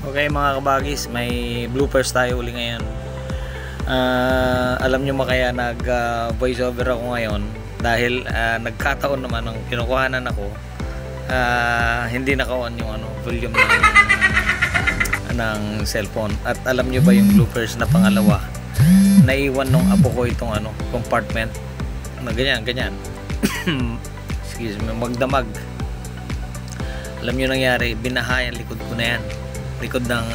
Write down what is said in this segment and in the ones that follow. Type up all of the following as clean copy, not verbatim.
Okay mga kabagis, may bloopers tayo uli ngayon. Alam nyo kaya nag voice over ako ngayon dahil nagkataon naman ng kinukuhanan ako, hindi naka-on yung volume ng cellphone. At alam nyo ba yung bloopers na pangalawa, naiwan nung apo ko itong compartment na ganyan excuse me, magdamag. Alam nyo nangyari, binaha yung likod ko na yan, likod ng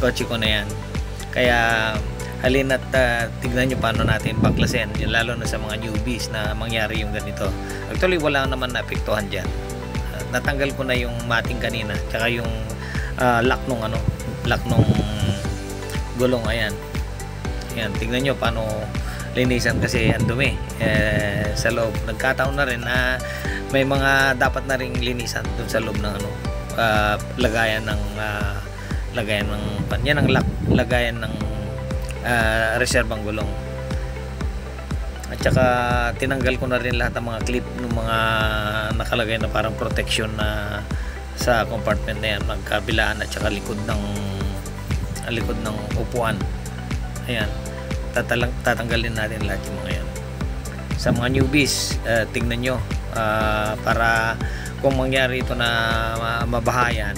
kotse ko na yan. Kaya halin at tignan nyo paano natin baklasin, lalo na sa mga newbies na mangyari yung ganito. Actually wala naman naapektuhan dyan. Natanggal ko na yung mating kanina, tsaka yung lock nung gulong. Ayan, tignan nyo paano linisan kasi ang dumi sa loob. Nagkataon na rin na may mga dapat na ring linisan dun sa loob ng lagayan ng yan ang lagayan ng reserbang gulong. At saka tinanggal ko na rin lahat ng mga clip ng mga nakalagay na parang protection na sa compartment na yan, magkabilaan at saka likod ng upuan. Ayan, tatanggalin natin lahat yung mga yan. Sa mga newbies, tingnan nyo para kung mangyari ito na mabahayan,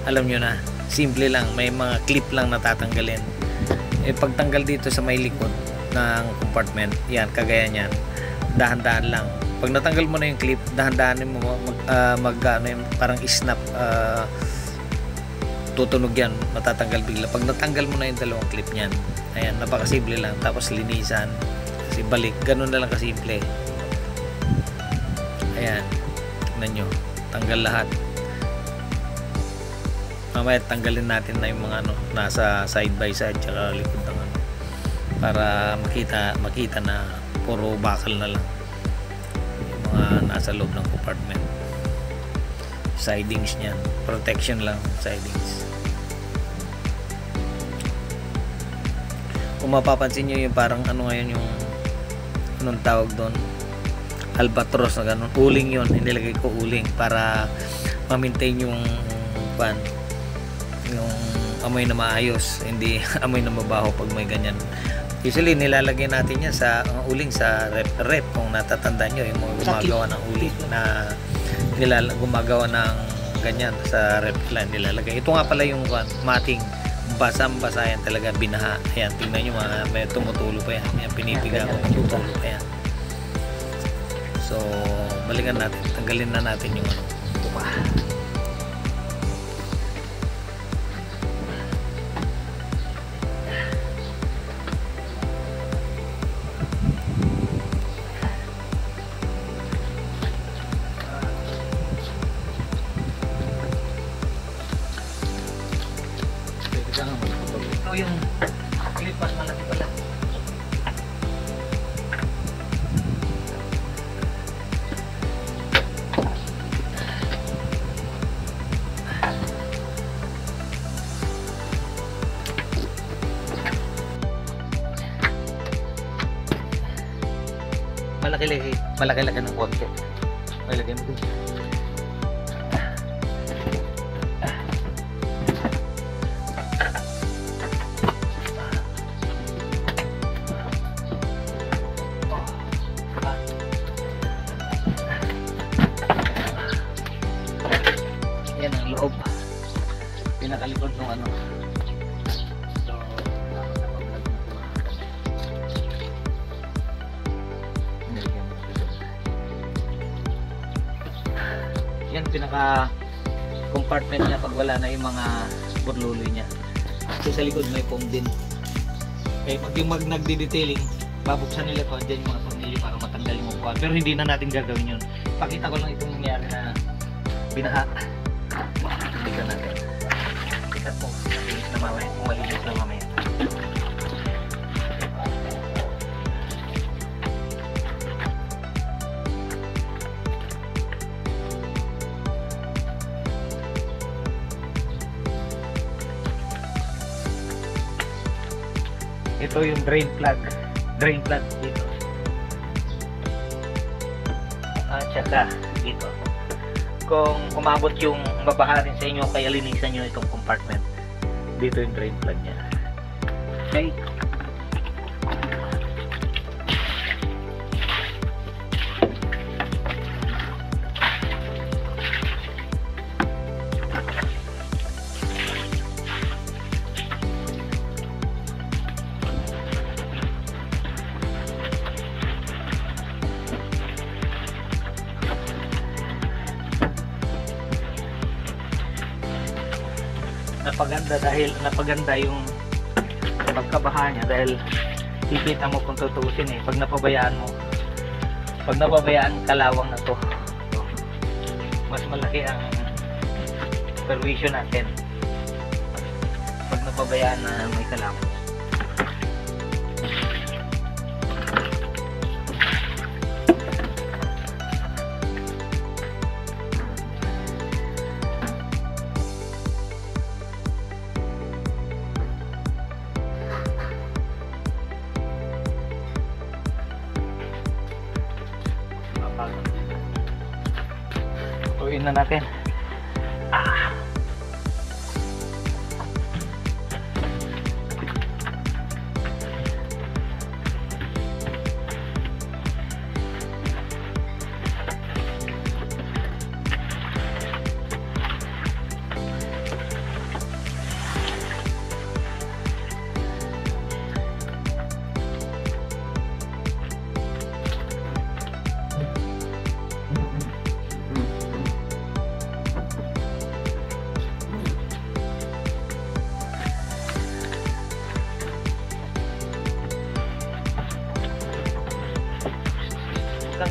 alam nyo na, simple lang, may mga clip lang na tatanggalin. Pagtanggal dito sa may likod ng compartment, yan, kagaya nyan, dahan-dahan lang. Pag natanggal mo na yung clip, dahan-dahan mo parang snap, tutunog yan, matatanggal bigla. Pag natanggal mo na yung dalawang clip nyan, ayan, napakasimple lang. Tapos linisan, kasi balik, ganun na lang kasimple. Ayan, tignan nyo, tanggal lahat. Mamaya tanggalin natin na yung mga nasa side by side tsaka likod ng para makita na puro bakal na lang yung mga nasa loob ng compartment. Sidings niyan, protection lang sidings. Kung mapapansin nyo yung parang ngayon yung anong tawag doon, albatros na ganun, uling yun, inilagay ko uling para ma-maintain yung amoy na maayos, hindi amoy na mabaho pag may ganyan. Usually nilalagay natin yan sa uling sa rep kung natatandaan nyo yung mga gumagawa ng uling na gumagawa ng ganyan sa rep lang nilalagay. Ito nga pala yung mating basang-basa yan talaga, binaha. Ayan, tingnan nyo may tumutulo pa yan. Ayan, pinipiga ko, tumutulo pa yan. So balikan natin, tanggalin na natin yung tupa. Ito yung klipas, malaki pala. Malaki-laki ng konti. Malagyan mo dito. Yan ang loob, pinakalikod ng so yan pinaka compartment niya pag wala na yung mga burluloy niya. So sa likod may foam din. Okay, pag yung nagdi-detailing, babuksan nila to dyan yung mga tornilyo para matanggal yung upuan, pero hindi na natin gagawin yun. Pakita ko lang itong nangyari na binaha. Tignan natin. Tignan po. Malinis na mamaya. Malinis na mamaya. Ito yung drain plug. Drain plug dito. At saka dito. kung umabot yung mabaha rin sa inyo, kaya linisan nyo itong compartment. Dito yung drain plug niya. Okay. Napaganda yung pagkabaha niya dahil kikita mo kung tutuusin pag napabayaan kalawang na to, mas malaki ang perwisyo natin pag napabayaan na may kalawang. Tutuin na natin.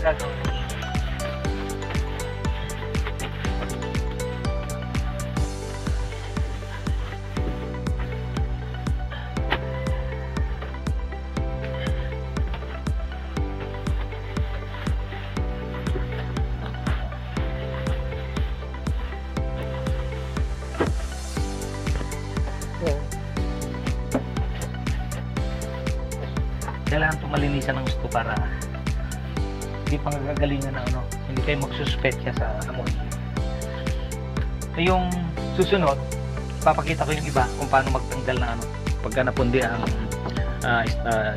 Gagawin. Kailangan ito malinisan ng gusto para hindi pang gagalingan na hindi kayo magsuspetya sa amoy. So yung susunod, papakita ko yung iba kung paano magtanggal na pagka napundi ang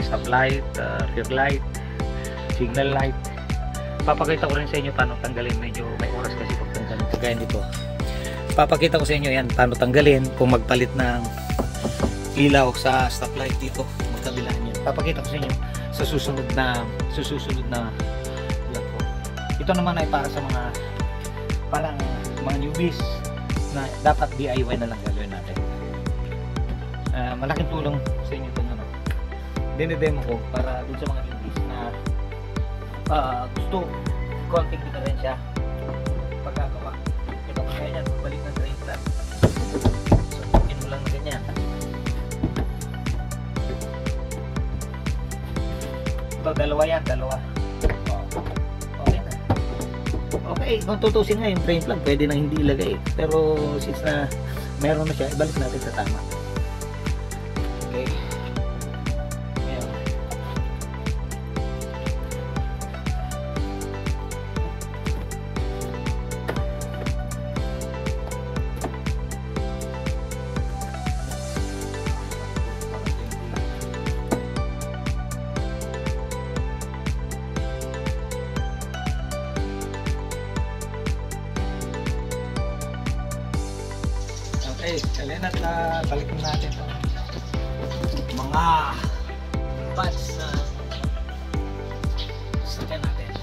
stoplight, rear light, signal light. Papakita ko rin sa inyo paano tanggalin, medyo may oras kasi pagtanggalin. Kagaya dito, papakita ko sa inyo yan paano tanggalin kung magpalit ng ilaw sa stoplight dito, magkabila niya. Papakita ko sa inyo sa susunod na vlog ko. Ito naman ay para sa parang mga newbies na dapat DIY na lang gagawin natin. Malaking tulong sa inyo itong dinedemo ko para dun sa mga newbies na gusto konting diferensya pagkagawa. Ito kaya yan, pagbalik ng drain plug. So, tukin mo lang na ganyan. Ito, dalawa yan, dalawa. Okay na. Okay, kung tutusin nga yung drain plug, pwede nang hindi ilagay. Pero since na meron na siya, ibalik natin sa tama. Okay. Ayan. Okay, kailan at balikin natin ito. Mga pads na sakyan natin.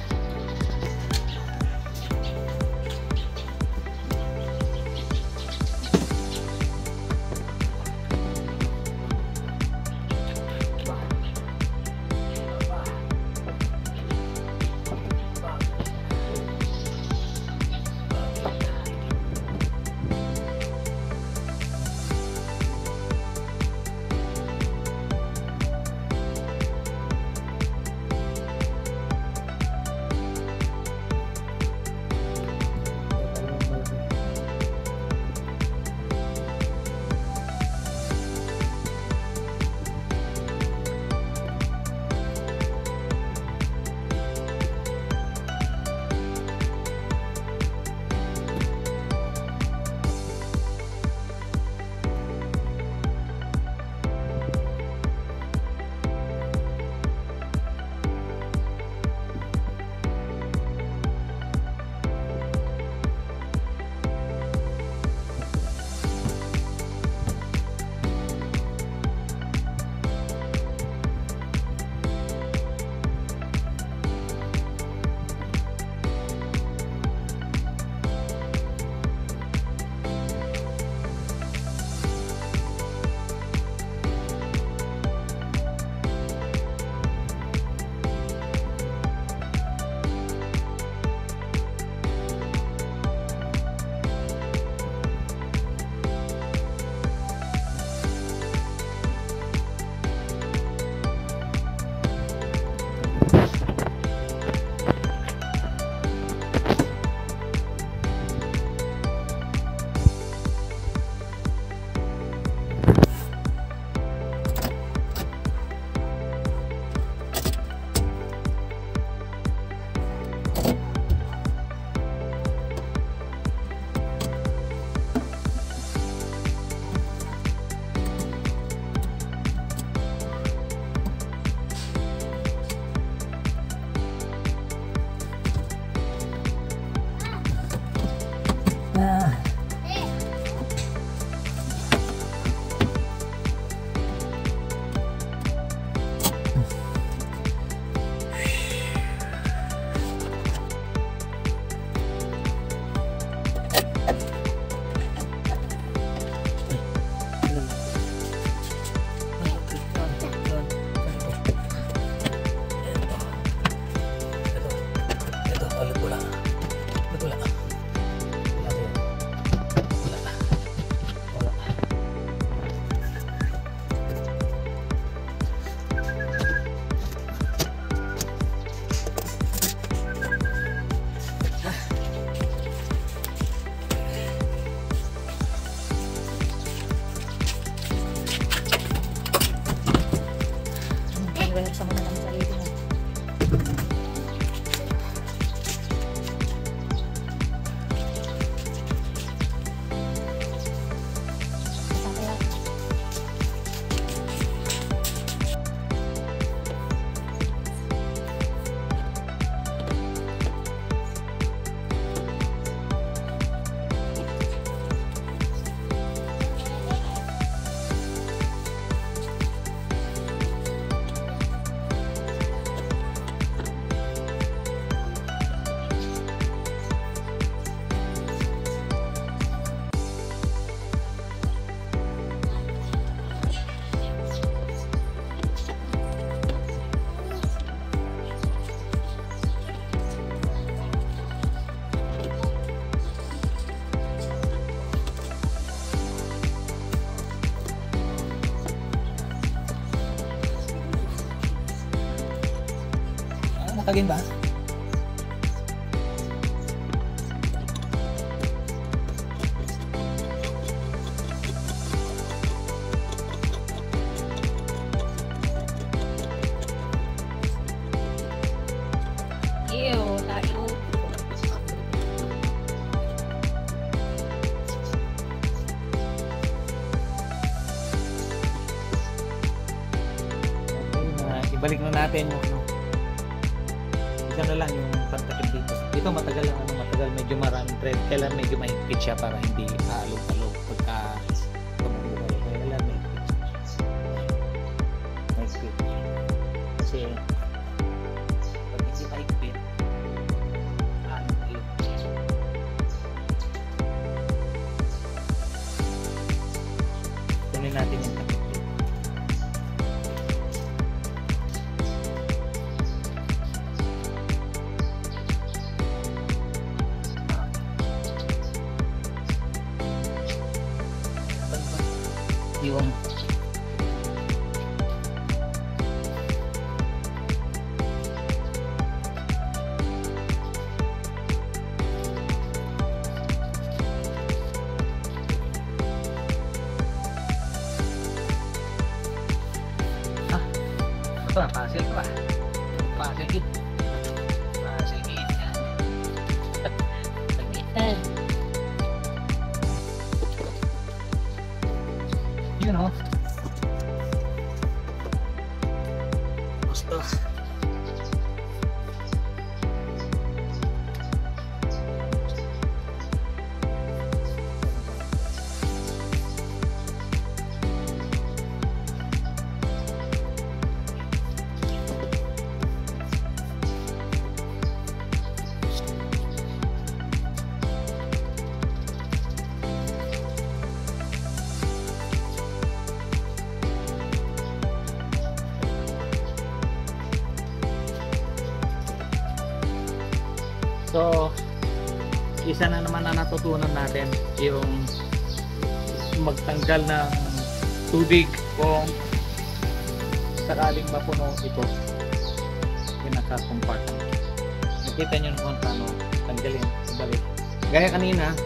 Nakagin ba? Ew, tayo. Ibalik na natin yung ano. Isa na lang yung pantakip dito. Dito matagal lang matagal, medyo maraming thread. Kailan medyo mahigpit siya para hindi alog-alog pagka tumulog. Kailan mahigpit. Kasi pag hindi mahigpit, alog-alog. Kunin natin yung takip. Yung ito na, puzzle ito ah. Puzzle kit. Puzzle kit. Pagbitan. Yun o. Basta. So, isa na naman na natutunan natin yung magtanggal ng tubig kung sakaling mapuno ito pinaka-compartment. Nakita nyo naman paano tanggalin, balik. Gaya kanina,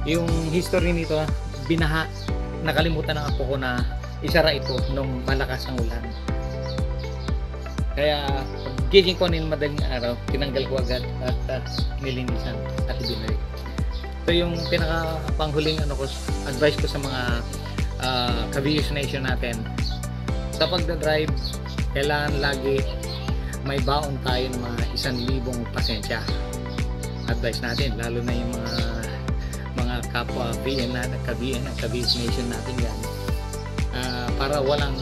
yung history nito, binaha, nakalimutan ng apo ko na isara ito nung malakas ang ulan. Kaya gising ko nil madaling araw, tinanggal ko agad at nilinisan at ibinalik. Ito yung pinaka-panghuling advice ko sa mga Kabius Nation natin. Sa pagdadrive, kailangan lagi may baon tayo ng mga 1,000 pasensya. Advice natin, lalo na yung mga kapwa BN na Kabius Nation natin yan. Para walang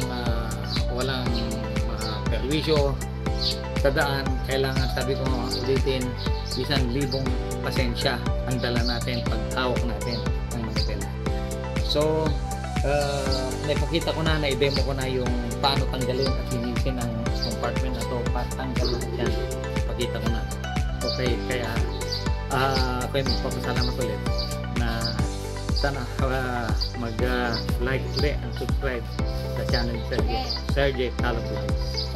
perwisyo sa daan, kailangan, sabi ko ulitin, 1,000 pasensya ang dala natin pag hawak natin ng manibela. So, napakita ko na, na-demo ko na yung paano tanggalin at linisin ang compartment na to, patanggal na yan. Pakita ko na. Okay, kaya ako yung magpapasalamat ulit na sana mag-like ulit and subscribe sa channel Sergey Talog Vlogs.